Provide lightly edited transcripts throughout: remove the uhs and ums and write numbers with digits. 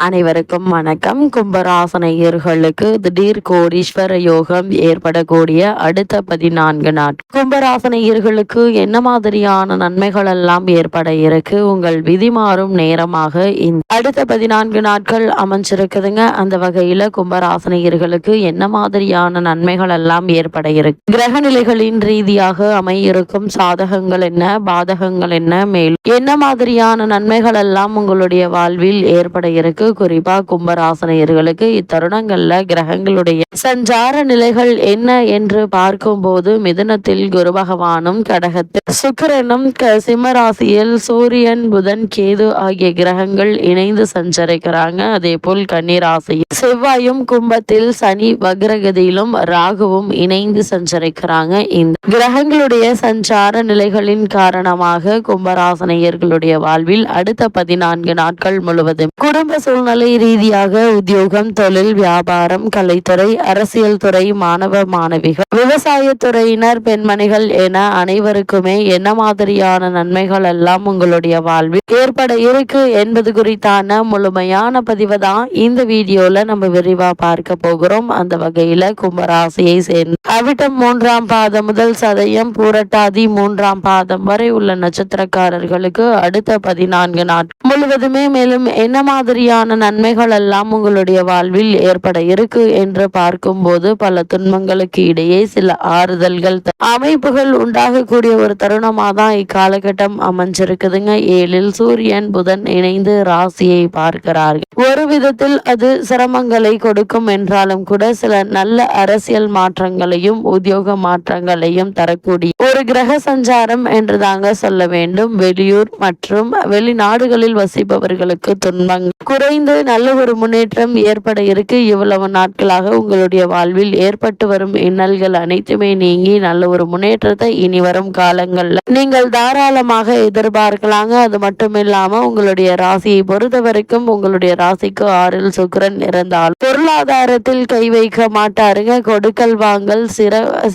அனைவருக்கும் வணக்கம். கும்பராசனையர்களுக்கு திடீர் கோடீஸ்வர யோகம் ஏற்படக்கூடிய அடுத்த 14 நாட்கள் கும்பராசனையர்களுக்கு என்ன மாதிரியான நன்மைகள் எல்லாம் ஏற்பட இருக்கு, உங்கள் விதி மாறும் நேரமாக இந்த அடுத்த 14 நாட்கள் அமைஞ்சிருக்குதுங்க. அந்த வகையில கும்பராசனையர்களுக்கு என்ன மாதிரியான நன்மைகள் எல்லாம் ஏற்பட இருக்கு, கிரக நிலைகளின் ரீதியாக அமையிருக்கும் சாதகங்கள் என்ன, பாதகங்கள் என்ன, மேலும் என்ன மாதிரியான நன்மைகள் எல்லாம் உங்களுடைய வாழ்வில் ஏற்பட இருக்கு. குறிப்பா கும்பராசனையர்களுக்கு இத்தருணங்கள்ல கிரகங்களுடைய சஞ்சார நிலைகள் என்ன என்று பார்க்கும் போது மிதுனத்தில் குரு பகவானும், கடகத்தில் சுக்கிரனும், சிம்மராசியில் சூரியன், புதன், கேது ஆகிய கிரகங்கள் இணைந்து சஞ்சரிக்கிறாங்க. அதே போல் கன்னிராசியில் செவ்வாயும், கும்பத்தில் சனி வக்ரகதியிலும் ராகுவும் இணைந்து சஞ்சரிக்கிறாங்க. இந்த கிரகங்களுடைய சஞ்சார நிலைகளின் காரணமாக கும்பராசனையர்களுடைய வாழ்வில் அடுத்த 14 நாட்கள் முழுவதும் குடும்ப சூழ்நிலை ரீதியாக உத்தியோகம், தொழில், வியாபாரம், கலைத்துறை, அரசியல் துறை, மாணவ மாணவிகள், விவசாயத்துறையினர், பெண்மணிகள் என அனைவருக்குமே என்ன மாதிரியான நன்மைகள் எல்லாம் உங்களுடைய வாழ்வில் ஏற்பட இருக்கு என்பது குறித்தான முழுமையான பதிவை தான் இந்த வீடியோல நம்ம விரிவா பார்க்க போகிறோம். அந்த வகையில கும்பராசியை சேர்ந்து அவிட்டம் 3ஆம் பாதம் முதல் சதயம், பூரட்டாதி 3ஆம் பாதம் வரை உள்ள நட்சத்திரக்காரர்களுக்கு அடுத்த 14 நாட்கள் முழுவதுமே மேலும் என்ன மாதிரியான நன்மைகள் எல்லாம் உங்களுடைய வாழ்வில் ஏற்பட இருக்கு என்று பார்க்கும் போது பல துன்பங்களுக்கு இடையே சில ஆறுதல்கள் அமைப்புகள் உண்டாகக்கூடிய ஒரு தருணமாக தான் இக்காலகட்டம் அமைஞ்சிருக்குதுங்க. 7ல் சூரியன், புதன் இணைந்து ராசியை பார்க்கிறார்கள். ஒரு விதத்தில் அது சிரமங்களை கொடுக்கும் என்றாலும் கூட சில நல்ல அரசியல் மாற்றங்களையும் உத்தியோக மாற்றங்களையும் தரக்கூடிய ஒரு கிரக சஞ்சாரம் என்று தாங்க சொல்ல வேண்டும். வெளியூர் மற்றும் வெளிநாடுகளில் வசிப்பவர்களுக்கு துன்பங்கள் குறைந்து நல்ல ஒரு முன்னேற்றம் ஏற்பட இருக்கு. இவ்வளவு நாட்களாக உங்களுடைய வாழ்வில் ஏற்பட்டு வரும் இன்னல்கள் அனைத்துமே நீங்கி நல்ல ஒரு முன்னேற்றத்தை இனி வரும் காலங்கள்ல நீங்கள் தாராளமாக எதிர்பார்க்கலாங்க. அது மட்டும் இல்லாம உங்களுடைய ராசியை பொறுத்த வரைக்கும் உங்களுடைய ராசிக்கு 6ல் சுக்கிரன் இருந்தால் பொருளாதாரத்தில் கை வைக்க மாட்டாருங்க. கொடுக்கல் வாங்கல்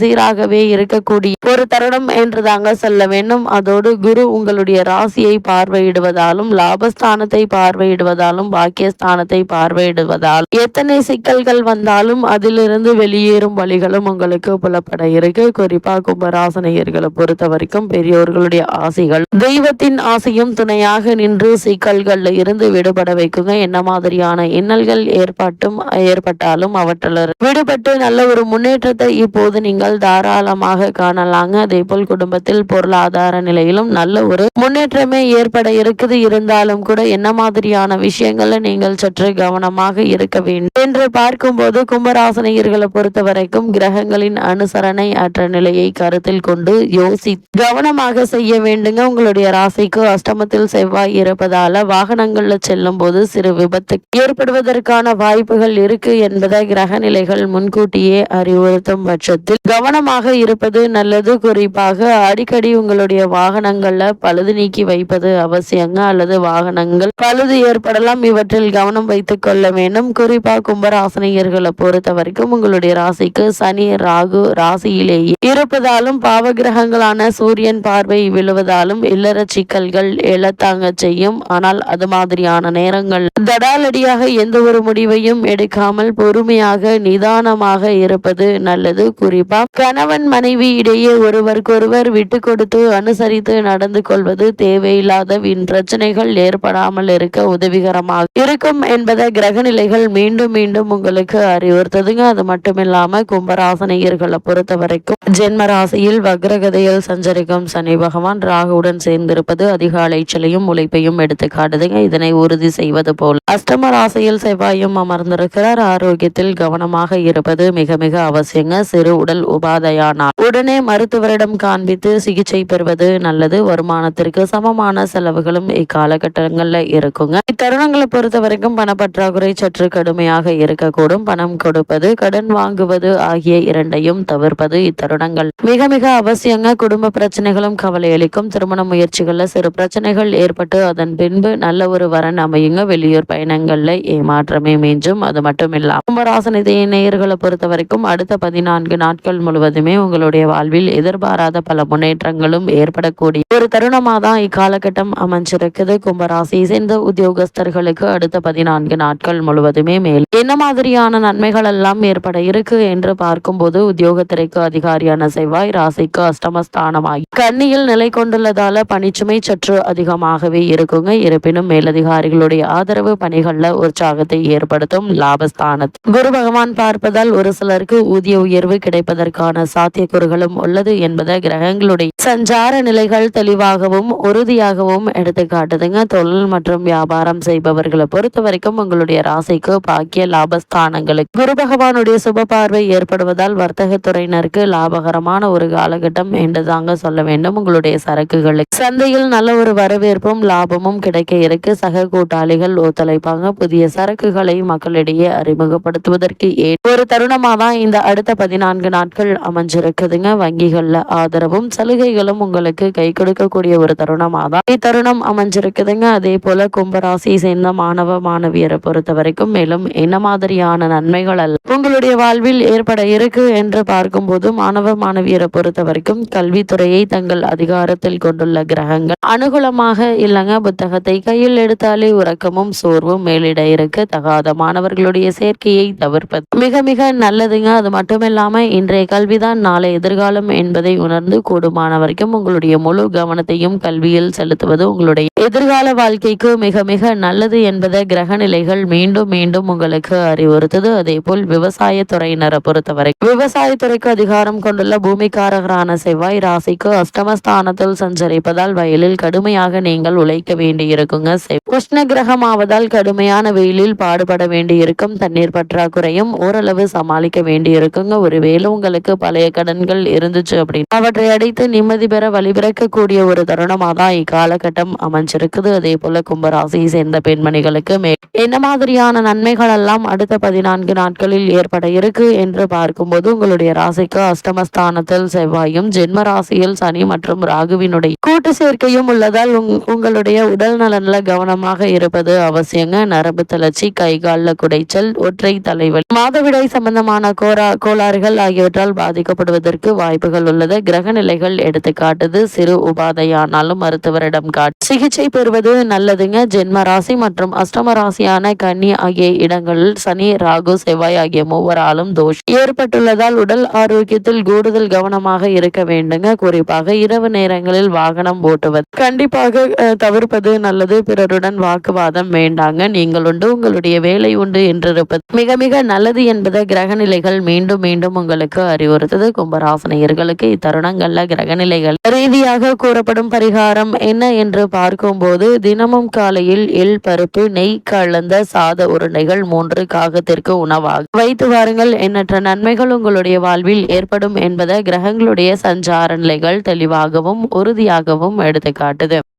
சீராகவே இருக்கக்கூடிய ஒரு தருணம் என்று தாங்க சொல்ல வேண்டும். அதோடு குரு உங்களுடைய ராசியை பார்வையிடுவதாலும், லாபஸ்தானத்தை பார்வையிடுவதாலும், பாக்கியஸ்தானத்தை பார்வையிடுவதால் எத்தனை சிக்கல்கள் வந்தாலும் அதிலிருந்து வெளியேறும் வழிகளும் உங்களுக்கு புலப்பட இருக்கு. குறிப்பா கும்பராசனையர்களை பொறுத்த வரைக்கும் பெரியோர்களுடைய ஆசைகள், தெய்வத்தின் ஆசையும் துணையாக நின்று சிக்கல்கள்ல இருந்து விடுபட வைக்குங்க. என்ன மாதிரியான இன்னல்கள் ஏற்பட்டாலும் அவற்றில் விடுபட்டு நல்ல ஒரு முன்னேற்றத்தை இப்போது நீங்கள் தாராளமாக காணலாங்க. அதே போல் குடும்பத்தில் பொருளாதார நிலையிலும் நல்ல ஒரு முன்னேற்றமே ஏற்பட இருக்குது. இருந்தாலும் கூட என்ன மாதிரியான விஷயங்கள்ல நீங்கள் சற்று கவனமாக இருக்க வேண்டும் என்று பார்க்கும்போது கும்பராசனையர்களை பொறுத்த வரைக்கும் கிரகங்களின் அனுசரணை அற்ற நிலையை கருத்தில் கொண்டு கவனமாக செய்ய வேண்டுங்க. உங்களுடைய ராசிக்கு அஷ்டமத்தில் செவ்வாய் இருப்பதால வாகனங்கள்ல செல்லும் போது சிறு விபத்து ஏற்படுவதற்கான வாய்ப்புகள் இருக்கு என்பதை கிரக நிலைகள் முன்கூட்டியே அறிவுறுத்தும் பட்சத்தில் கவனமாக இருப்பது நல்லது. குறிப்பாக அடிக்கடி உங்களுடைய வாகனங்கள்ல பழுது நீக்கி வைப்பது அவசியங்க. அல்லது வாகனங்கள் பழுது ஏற்படலாம், இவற்றில் கவனம் வைத்துக் கொள்ள வேண்டும். குறிப்பா கும்பராசனையர்களை பொறுத்த வரைக்கும் உங்களுடைய ராசிக்கு சனி, ராகு ராசியிலேயே இருப்பதாலும், பாவகிரகங்களான சூரியன் பார்வை விழுவதாலும் இல்லற சிக்கல்கள் எழத்தாங்க செய்யும். ஆனால் அது மாதிரியான நேரங்கள் தடாலடியாக எந்த ஒரு முடிவையும் எடுக்காமல் பொறுமையாக நிதானமாக இருப்பது நல்லது. குறிப்பா கணவன் மனைவி இடையே ஒருவருக்கொருவர் விட்டு கொடுத்து அனுசரித்து நடந்து கொள்வது தேவையில்லாத வீண் பிரச்சனைகள் ஏற்படாமல் இருக்க உதவிகரமாக இருக்கும் என்பதை கிரக நிலைகள் மீண்டும் மீண்டும் உங்களுக்கு அறிவுறுத்ததுங்க. அது மட்டும் இல்லாம கும்பராசனையர்களை பொறுத்த வரைக்கும் ஜென்ம ராசியில் வக்ரகதையில் சஞ்சரிக்கும் சனி பகவான் ராகுவுடன் சேர்ந்திருப்பது அதிக அலைச்சலையும் உழைப்பையும் எடுத்து காட்டுதுங்க. இதனை உறுதி செய்வது போல் அஷ்டம ராசியில் செவ்வாயும் அமர்ந்திருக்கிறார். ஆரோக்கியத்தில் கவனமாக இருப்பது மிக மிக அவசியங்க. சிறு உடல் உபாதையானால் உடனே மருத்துவரிடம் காண்பித்து சிகிச்சை பெறுவது நல்லது. வருமானத்திற்கு சமமான செலவுகளும் இக்காலகட்டங்கள்ல இருக்குங்க. இத்தருணங்களை பொறுத்த வரைக்கும் பணப்பற்றாக்குறை சற்று கடுமையாக இருக்கக்கூடும். பணம் கொடுப்பது, கடன் வாங்குவது ஆகிய இரண்டையும் தவிர்ப்பது இத்தருணங்கள் மிக மிக அவசியங்க. குடும்ப பிரச்சனைகளும் கவலை அளிக்கும். திருமண முயற்சிகள்ல சிறு பிரச்சனைகள் ஏற்பட்டு அதன் பின்பு நல்ல ஒரு வரன் அமையுங்க. வெளியூர் பயணங்கள்ல ஏமாற்றமே மீஞ்சும். அது மட்டும் இல்லாம கும்பராசனை நேயர்களை பொறுத்த வரைக்கும் அடுத்த 14 நாட்கள் முழுவதுமே உங்களுடைய வாழ்வில் எதிர்பாராத பல முன்னேற்றங்களும் ஏற்படக்கூடிய ஒரு தருணமாக தான் இக்காலகட்டம் அமைஞ்சிருக்குது. கும்பராசியை சேர்ந்த உத்தியோகஸ்தர்களுக்கு அடுத்த 14 நாட்கள் முழுவதுமே மேல் என்ன மாதிரியான நன்மைகள் எல்லாம் ஏற்பட இருக்கு என்று பார்க்கும்போது, உத்தியோகத்துறைக்கு அதிகாரியான செவ்வாய் ராசிக்கு அஷ்டமஸ்தானமாகி கன்னியில் நிலை கொண்டுள்ளதால பணிச்சுமை சற்று அதிகமாகவே இருக்குங்க. இருப்பினும் மேலதிகாரிகளுடைய ஆதரவு பணிகள்ல உற்சாகத்தை ஏற்படுத்தும். லாபஸ்தானத்தில் குரு பகவான் பார்ப்பதால் ஒரு சிலருக்கு ஊதிய உயர்வு கிடைப்பதற்கான சாத்தியக்கூறுகளும் உள்ளது என்பதை கிரகங்களுடைய சஞ்சார நிலைகள் தெளிவாகவும் உறுதியாகவும் எடுத்து காட்டுதுங்க. தொழில் மற்றும் வியாபாரம் செய்பவர்களை பொறுத்த வரைக்கும் உங்களுடைய ராசிக்கு பாக்கிய லாபஸ்தானங்களுக்கு குரு பகவானுடைய சுப பார்வை ஏற்படுவதால் வர்த்தகத்துறையினருக்கு லாபகரமான ஒரு காலகட்டம் என்றுதாங்க சொல்ல வேண்டும். உங்களுடைய சரக்குகளுக்கு சந்தையில் நல்ல ஒரு வரவேற்பும் லாபமும் கிடைக்க இருக்கு. சக கூட்டாளிகள் ஒத்துழைப்பாங்க. புதிய சரக்குகளை மக்களிடையே அறிமுகப்படுத்துவதற்கு ஒரு தருணமா தான் இந்த அடுத்த 14 நாட்கள் அமைஞ்சிருக்குதுங்க. வங்கிகள்ல ஆதரவும் சலுகைகளும் உங்களுக்கு கை கொடுக்கக்கூடிய ஒரு தருணமா தான் இத்தருணம் அமைஞ்சிருக்குதுங்க. அதே போல கும்பராசி சேர்ந்த மாணவ மாணவியரை பொறுத்த வரைக்கும் மேலும் என்ன மாதிரியான நன்மைகள் அல்ல உங்களுடைய வாழ்வில் ஏற்பட இருக்கு என்று பார்க்கும்போது, மாணவ மாணவியரை பொறுத்த வரைக்கும் கல்வித்துறையை தங்கள் அதிகாரத்தில் கொண்டுள்ள கிரகங்கள் அனுகூலமாக இல்லைங்க. புத்தகத்தை கையில் எடுத்தாலே உறக்கமும் சோர்வும் மேலிட இருக்கு. தகாத மாணவர்களுடைய சேர்க்கையை தவிர்ப்பது மிக மிக நல்லதுங்க. அது மட்டுமில்லாம இன்றைய கல்விதான் நாளை எதிர்காலம் என்பதை உணர்ந்து கூடுமான வரைக்கும் உங்களுடைய முழு கவனத்தையும் கல்வியில் செலுத்துவது உங்களுடைய எதிர்கால வாழ்க்கைக்கு மிக மிக நல்லது என்பதை கிரக நிலைகள் மீண்டும் மீண்டும் உங்களுக்கு அறிவுறுத்துது. அதே போல் விவசாயத்துறையினரை பொறுத்தவரை விவசாயத்துறைக்கு அதிகாரம் கொண்டுள்ள பூமிக்காரகரான செவ்வாய் ராசிக்கு அஷ்டமஸ்தானத்தில் சஞ்சரிப்பதால் வயலில் கடுமையாக நீங்கள் உழைக்க வேண்டியிருக்குங்க. உஷ்ண கிரகம் ஆவதால் கடுமையான வெயிலில் பாடுபட வேண்டியிருக்கும். தண்ணீர் பற்றாக்குறையும் ஓரளவு சமாளிக்க வேண்டியிருக்குங்க. ஒருவேளை உங்களுக்கு பழைய கடன்கள் இருந்துச்சு அப்படின்னு அவற்றை அடைத்து நிம்மதி பெற வழிபிறக்கக்கூடிய ஒரு தருணமாக தான் இக்காலகட்டம் அமைஞ்சிருக்குது. அதே போல கும்பராசியை சேர்ந்த பெண்மணிகளுக்கு என்ன மாதிரியான நன்மைகள் எல்லாம் அடுத்த 14 நாட்களில் ஏற்பட இருக்கு என்று பார்க்கும்போது, உங்களுடைய ராசிக்கு அஷ்டமஸ்தானத்தில் செவ்வாயும் ஜென்ம ராசியில் சனி மற்றும் ராகுவினுடைய கூட்டு சேர்க்கையும் உள்ளதால் உங்களுடைய உடல் நலன்ல கவனமாக இருப்பது அவசியங்க. நரம்பு தளர்ச்சி, கைகால குடைச்சல், ஒற்றை தலைவலி, மாதவிடாய் சம்பந்தமான கோளாறுகள் ஆகியவற்றால் பாதிக்கப்படுவதற்கு வாய்ப்புகள் உள்ளது. கிரக நிலைகள் எடுத்து காட்டுது. சிறு உபாதையானாலும் மருத்துவரிடம் சிகிச்சை பெறுவது நல்லதுங்க. ஜென்ம ராசி மற்றும் அஷ்டம ராசியான கன்னி ஆகிய இடங்களில் சனி, ராகு, செவ்வாய் ஆகிய மூவராலும் தோஷம் ஏற்பட்டுள்ளதால் உடல் ஆரோக்கியத்தில் கூடுதல் கவனமாக இருக்க வேண்டுங்க. குறிப்பாக இரவு நேரங்களில் வாகனம் ஓட்டுவது கண்டிப்பாக தவிர்ப்பது நல்லது. பிறருடன் வாக்குவாதம் வேண்டாங்க. நீங்கள் உண்டு உங்களுடைய வேலை உண்டு என்றிருப்பது மிக மிக நல்லது என்பதை கிரக நிலைகள் மீண்டும் மீண்டும் உங்களுக்கு அறிவுறுத்தது. கும்பராசனையர்களுக்கு இத்தருணங்கள்ல கிரக நிலைகள் ரீதியாக கூறப்படும் பரிகாரம் என்ன என்று பார்க்கும்போது, தினமும் காலையில் எள், பருப்பு, நெய் கலந்த சாத உருண்டைகள் 3 காகத்திற்கு உணவாக வைத்து வாருங்கள். எண்ணற்ற நன்மைகள் உங்களுடைய வாழ்வில் ஏற்படும் என்பதை கிரகங்களுடைய சஞ்சார நிலைகள் தெளிவாகவும் உறுதியாகவும் எடுத்து காட்டுது.